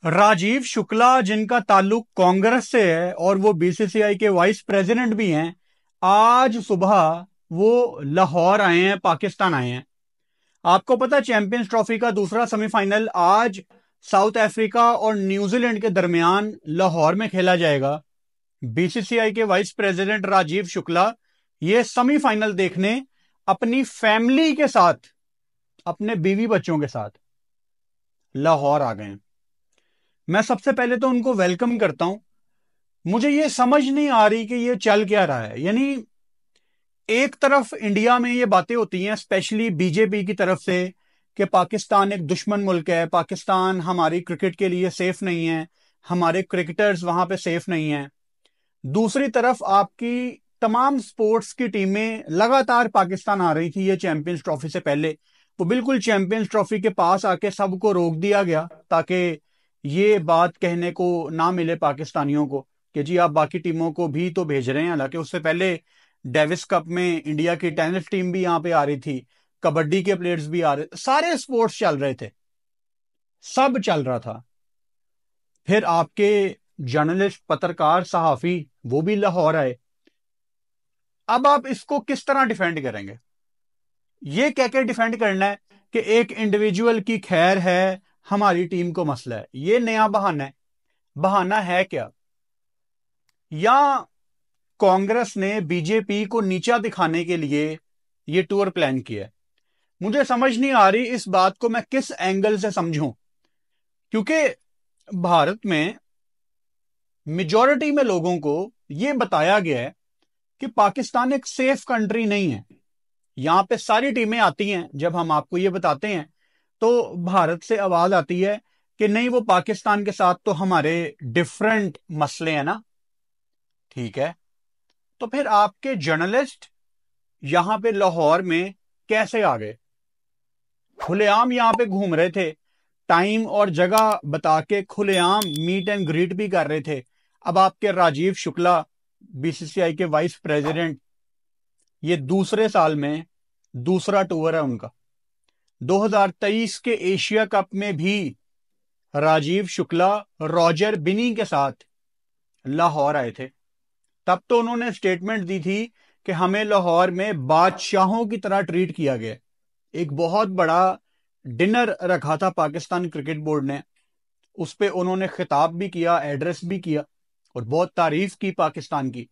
राजीव शुक्ला जिनका ताल्लुक कांग्रेस से है और वो बीसीसीआई के वाइस प्रेसिडेंट भी हैं, आज सुबह वो लाहौर आए हैं, पाकिस्तान आए हैं। आपको पता है चैंपियंस ट्रॉफी का दूसरा सेमीफाइनल आज साउथ अफ्रीका और न्यूजीलैंड के दरमियान लाहौर में खेला जाएगा। बीसीसीआई के वाइस प्रेसिडेंट राजीव शुक्ला ये सेमीफाइनल देखने अपनी फैमिली के साथ, अपने बीवी बच्चों के साथ लाहौर आ गए हैं। मैं सबसे पहले तो उनको वेलकम करता हूं। मुझे ये समझ नहीं आ रही कि ये चल क्या रहा है। यानी एक तरफ इंडिया में ये बातें होती हैं, स्पेशली बीजेपी की तरफ से, कि पाकिस्तान एक दुश्मन मुल्क है, पाकिस्तान हमारी क्रिकेट के लिए सेफ नहीं है, हमारे क्रिकेटर्स वहां पे सेफ नहीं है। दूसरी तरफ आपकी तमाम स्पोर्ट्स की टीमें लगातार पाकिस्तान आ रही थी। ये चैंपियंस ट्रॉफी से पहले वो बिल्कुल चैंपियंस ट्रॉफी के पास आके सबको रोक दिया गया, ताकि ये बात कहने को ना मिले पाकिस्तानियों को कि जी आप बाकी टीमों को भी तो भेज रहे हैं। हालांकि उससे पहले डेविस कप में इंडिया की टेनिस टीम भी यहां पे आ रही थी, कबड्डी के प्लेयर्स भी आ रहे, सारे स्पोर्ट्स चल रहे थे, सब चल रहा था। फिर आपके जर्नलिस्ट, पत्रकार, सहाफी वो भी लाहौर आए। अब आप इसको किस तरह डिफेंड करेंगे? ये कह के डिफेंड करना है कि एक इंडिविजुअल की खैर है, हमारी टीम को मसला है। ये नया बहाना है। बहाना है क्या? या कांग्रेस ने बीजेपी को नीचा दिखाने के लिए ये टूर प्लान किया है? मुझे समझ नहीं आ रही इस बात को मैं किस एंगल से समझूं, क्योंकि भारत में मेजॉरिटी में लोगों को यह बताया गया है कि पाकिस्तान एक सेफ कंट्री नहीं है। यहां पे सारी टीमें आती हैं, जब हम आपको ये बताते हैं तो भारत से आवाज आती है कि नहीं, वो पाकिस्तान के साथ तो हमारे डिफरेंट मसले हैं ना। ठीक है, तो फिर आपके जर्नलिस्ट यहां पे लाहौर में कैसे आ गए? खुलेआम यहां पे घूम रहे थे, टाइम और जगह बता के खुलेआम मीट एंड ग्रीट भी कर रहे थे। अब आपके राजीव शुक्ला, बीसीसीआई के वाइस प्रेसिडेंट, ये दूसरे साल में दूसरा टूर है उनका। 2023 के एशिया कप में भी राजीव शुक्ला रॉजर बिनी के साथ लाहौर आए थे। तब तो उन्होंने स्टेटमेंट दी थी कि हमें लाहौर में बादशाहों की तरह ट्रीट किया गया। एक बहुत बड़ा डिनर रखा था पाकिस्तान क्रिकेट बोर्ड ने, उस पर उन्होंने खिताब भी किया, एड्रेस भी किया और बहुत तारीफ की पाकिस्तान की।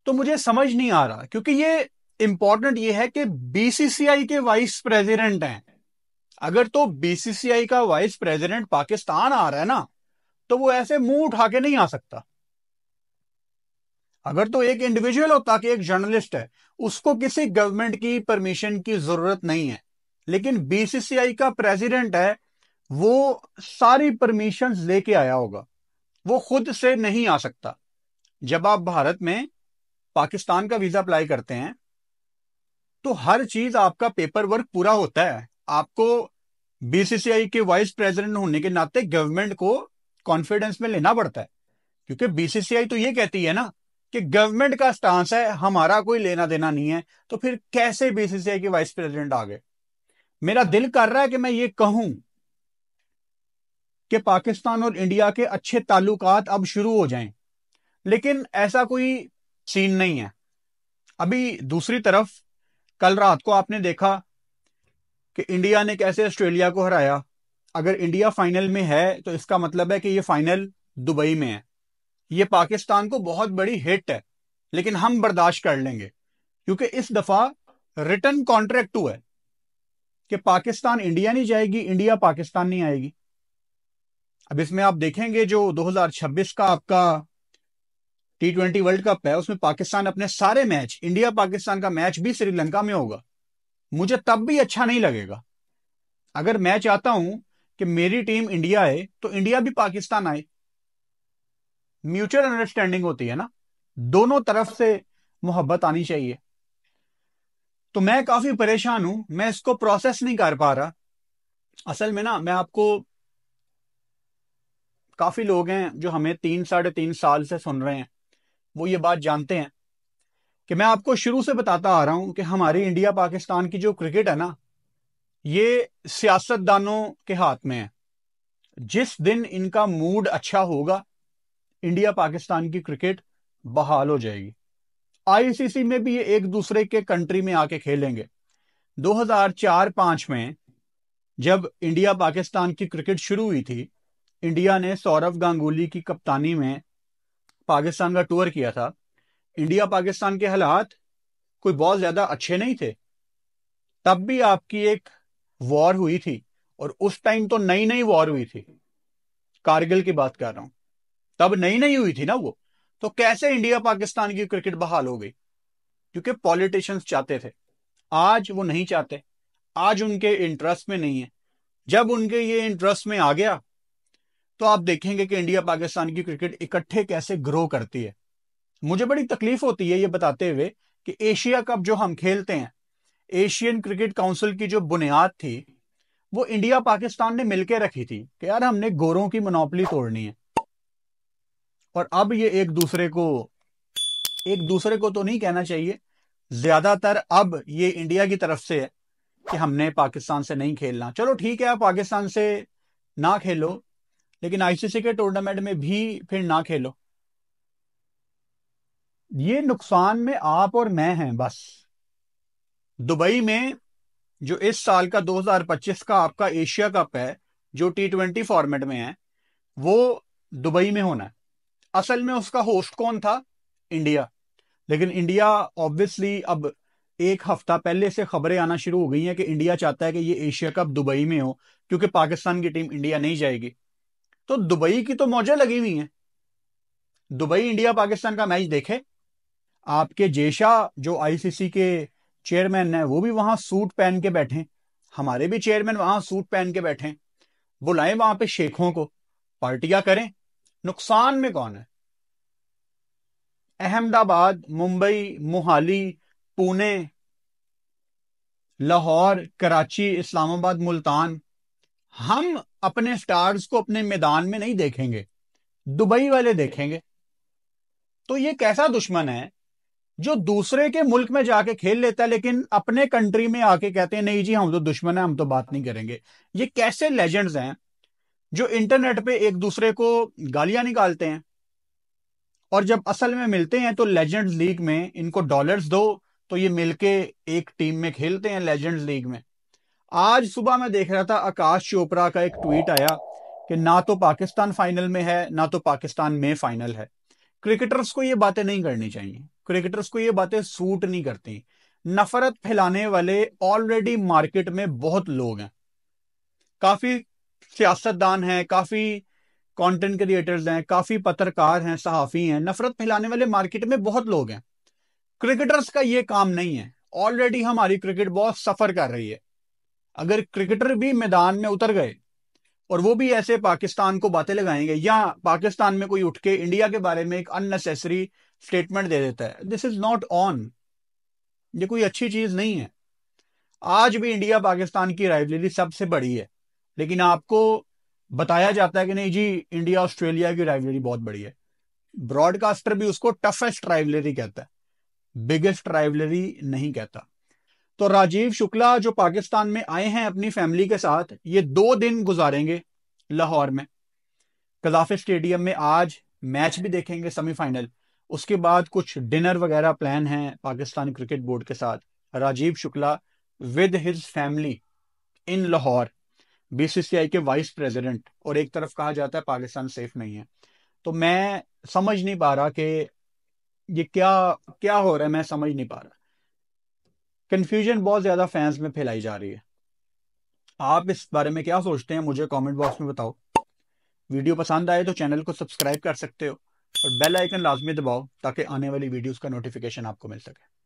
तो मुझे समझ नहीं आ रहा, क्योंकि ये इंपॉर्टेंट ये है कि बीसीसीआई के वाइस प्रेसिडेंट हैं। अगर तो बीसीसीआई का वाइस प्रेसिडेंट पाकिस्तान आ रहा है ना, तो वो ऐसे मुंह उठा के नहीं आ सकता। अगर तो एक इंडिविजुअल होता कि एक जर्नलिस्ट है, उसको किसी गवर्नमेंट की परमिशन की जरूरत नहीं है। लेकिन बीसीसीआई का प्रेसिडेंट है, वो सारी परमिशन लेके आया होगा, वो खुद से नहीं आ सकता। जब आप भारत में पाकिस्तान का वीजा अप्लाई करते हैं तो हर चीज आपका पेपर वर्क पूरा होता है। आपको बीसीसीआई के वाइस प्रेसिडेंट होने के नाते गवर्नमेंट को कॉन्फिडेंस में लेना पड़ता है, क्योंकि बीसीसीआई तो ये कहती है ना कि गवर्नमेंट का स्टांस है, हमारा कोई लेना देना नहीं है। तो फिर कैसे बीसीसीआई के वाइस प्रेसिडेंट आ गए? मेरा दिल कर रहा है कि मैं ये कहूं कि पाकिस्तान और इंडिया के अच्छे ताल्लुकात अब शुरू हो जाएं, लेकिन ऐसा कोई सीन नहीं है। अभी दूसरी तरफ कल रात को आपने देखा कि इंडिया ने कैसे ऑस्ट्रेलिया को हराया। अगर इंडिया फाइनल में है तो इसका मतलब है कि ये फाइनल दुबई में है। ये पाकिस्तान को बहुत बड़ी हिट है, लेकिन हम बर्दाश्त कर लेंगे, क्योंकि इस दफा रिटर्न कॉन्ट्रैक्ट हुआ है कि पाकिस्तान इंडिया नहीं जाएगी, इंडिया पाकिस्तान नहीं आएगी। अब इसमें आप देखेंगे जो 2026 का आपका T20 वर्ल्ड कप है, उसमें पाकिस्तान अपने सारे मैच, इंडिया पाकिस्तान का मैच भी श्रीलंका में होगा। मुझे तब भी अच्छा नहीं लगेगा। अगर मैं चाहता हूं कि मेरी टीम इंडिया आए तो इंडिया भी पाकिस्तान आए। म्यूचुअल अंडरस्टैंडिंग होती है ना, दोनों तरफ से मोहब्बत आनी चाहिए। तो मैं काफी परेशान हूं, मैं इसको प्रोसेस नहीं कर पा रहा। असल में ना, मैं आपको, काफी लोग हैं जो हमें 3 साढ़े 3 साल से सुन रहे हैं, वो ये बात जानते हैं कि मैं आपको शुरू से बताता आ रहा हूं कि हमारी इंडिया पाकिस्तान की जो क्रिकेट है ना, ये सियासतदानों के हाथ में है। जिस दिन इनका मूड अच्छा होगा, इंडिया पाकिस्तान की क्रिकेट बहाल हो जाएगी। आईसीसी में भी ये एक दूसरे के कंट्री में आके खेलेंगे। 2004-5 में जब इंडिया पाकिस्तान की क्रिकेट शुरू हुई थी, इंडिया ने सौरव गांगुली की कप्तानी में पाकिस्तान का टूर किया था। इंडिया पाकिस्तान के हालात कोई बहुत ज्यादा अच्छे नहीं थे। तब भी आपकी एक वॉर हुई थी, और उस टाइम तो नई नई वॉर हुई थी, कारगिल की बात कर रहा हूं, तब नई नई हुई थी ना वो। तो कैसे इंडिया पाकिस्तान की क्रिकेट बहाल हो गई? क्योंकि पॉलिटिशियंस चाहते थे। आज वो नहीं चाहते, आज उनके इंटरेस्ट में नहीं है। जब उनके ये इंटरेस्ट में आ गया, तो आप देखेंगे कि इंडिया पाकिस्तान की क्रिकेट इकट्ठे कैसे ग्रो करती है। मुझे बड़ी तकलीफ होती है ये बताते हुए कि एशिया कप जो हम खेलते हैं, एशियन क्रिकेट काउंसिल की जो बुनियाद थी, वो इंडिया पाकिस्तान ने मिलकर रखी थी कि यार हमने गोरों की मोनोपोली तोड़नी है। और अब ये एक दूसरे को तो नहीं कहना चाहिए, ज्यादातर अब ये इंडिया की तरफ से है कि हमने पाकिस्तान से नहीं खेलना। चलो ठीक है, आप पाकिस्तान से ना खेलो, लेकिन आईसीसी के टूर्नामेंट में भी फिर ना खेलो। ये नुकसान में आप और मैं हैं बस। दुबई में जो इस साल का 2025 का आपका एशिया कप है, जो T20 फॉर्मेट में है, वो दुबई में होना है। असल में उसका होस्ट कौन था? इंडिया। लेकिन इंडिया ऑब्वियसली अब एक हफ्ता पहले से खबरें आना शुरू हो गई हैं कि इंडिया चाहता है कि ये एशिया कप दुबई में हो, क्योंकि पाकिस्तान की टीम इंडिया नहीं जाएगी। तो दुबई की तो मौजें लगी हुई हैं। दुबई इंडिया पाकिस्तान का मैच देखे। आपके जेशा जो आईसीसी के चेयरमैन है, वो भी वहां सूट पहन के बैठे। हमारे भी चेयरमैन वहां सूट पहन के बैठे। बुलाएं वहां पे शेखों को, पार्टियां करें। नुकसान में कौन है? अहमदाबाद, मुंबई, मोहाली, पुणे, लाहौर, कराची, इस्लामाबाद, मुल्तान, हम अपने स्टार्स को अपने मैदान में नहीं देखेंगे, दुबई वाले देखेंगे। तो ये कैसा दुश्मन है जो दूसरे के मुल्क में जाके खेल लेता है, लेकिन अपने कंट्री में आके कहते हैं नहीं जी हम तो दुश्मन है, हम तो बात नहीं करेंगे। ये कैसे लेजेंड्स हैं जो इंटरनेट पे एक दूसरे को गालियां निकालते हैं, और जब असल में मिलते हैं तो लेजेंड्स लीग में इनको डॉलर्स दो तो ये मिलके एक टीम में खेलते हैं लेजेंड्स लीग में। आज सुबह मैं देख रहा था, आकाश चोपड़ा का एक ट्वीट आया कि ना तो पाकिस्तान फाइनल में है, ना तो पाकिस्तान में फाइनल है। क्रिकेटर्स को ये बातें नहीं करनी चाहिए, क्रिकेटर्स को ये बातें सूट नहीं करती। नफरत फैलाने वाले ऑलरेडी मार्केट में बहुत लोग हैं, काफी सियासतदान हैं, काफी कंटेंट क्रिएटर्स हैं, काफी पत्रकार हैं, सहाफी हैं। नफरत फैलाने वाले मार्केट में बहुत लोग हैं। क्रिकेटर्स का ये काम नहीं है। ऑलरेडी हमारी क्रिकेट बहुत सफर कर रही है। अगर क्रिकेटर भी मैदान में उतर गए और वो भी ऐसे पाकिस्तान को बातें लगाएंगे, या पाकिस्तान में कोई उठ के इंडिया के बारे में एक अननेसेसरी स्टेटमेंट दे देता है, दिस इज नॉट ऑन। ये कोई अच्छी चीज नहीं है। आज भी इंडिया पाकिस्तान की राइवलरी सबसे बड़ी है, लेकिन आपको बताया जाता है कि नहीं जी इंडिया ऑस्ट्रेलिया की राइवलरी बहुत बड़ी है। ब्रॉडकास्टर भी उसको टफेस्ट राइवलरी कहता है, बिगेस्ट राइवलरी नहीं कहता। तो राजीव शुक्ला जो पाकिस्तान में आए हैं अपनी फैमिली के साथ, ये 2 दिन गुजारेंगे लाहौर में, कजाफे स्टेडियम में। आज मैच भी देखेंगे सेमीफाइनल, उसके बाद कुछ डिनर वगैरह प्लान है पाकिस्तान क्रिकेट बोर्ड के साथ। Rajiv Shukla with his family in Lahore, BCCI के वाइस प्रेसिडेंट। और एक तरफ कहा जाता है पाकिस्तान सेफ नहीं है। तो मैं समझ नहीं पा रहा कि ये क्या क्या हो रहा है, मैं समझ नहीं पा रहा। कंफ्यूजन बहुत ज्यादा फैंस में फैलाई जा रही है। आप इस बारे में क्या सोचते हैं, मुझे कमेंट बॉक्स में बताओ। वीडियो पसंद आए तो चैनल को सब्सक्राइब कर सकते हो, और बेल आइकन लाजमी दबाओ ताकि आने वाली वीडियोस का नोटिफिकेशन आपको मिल सके।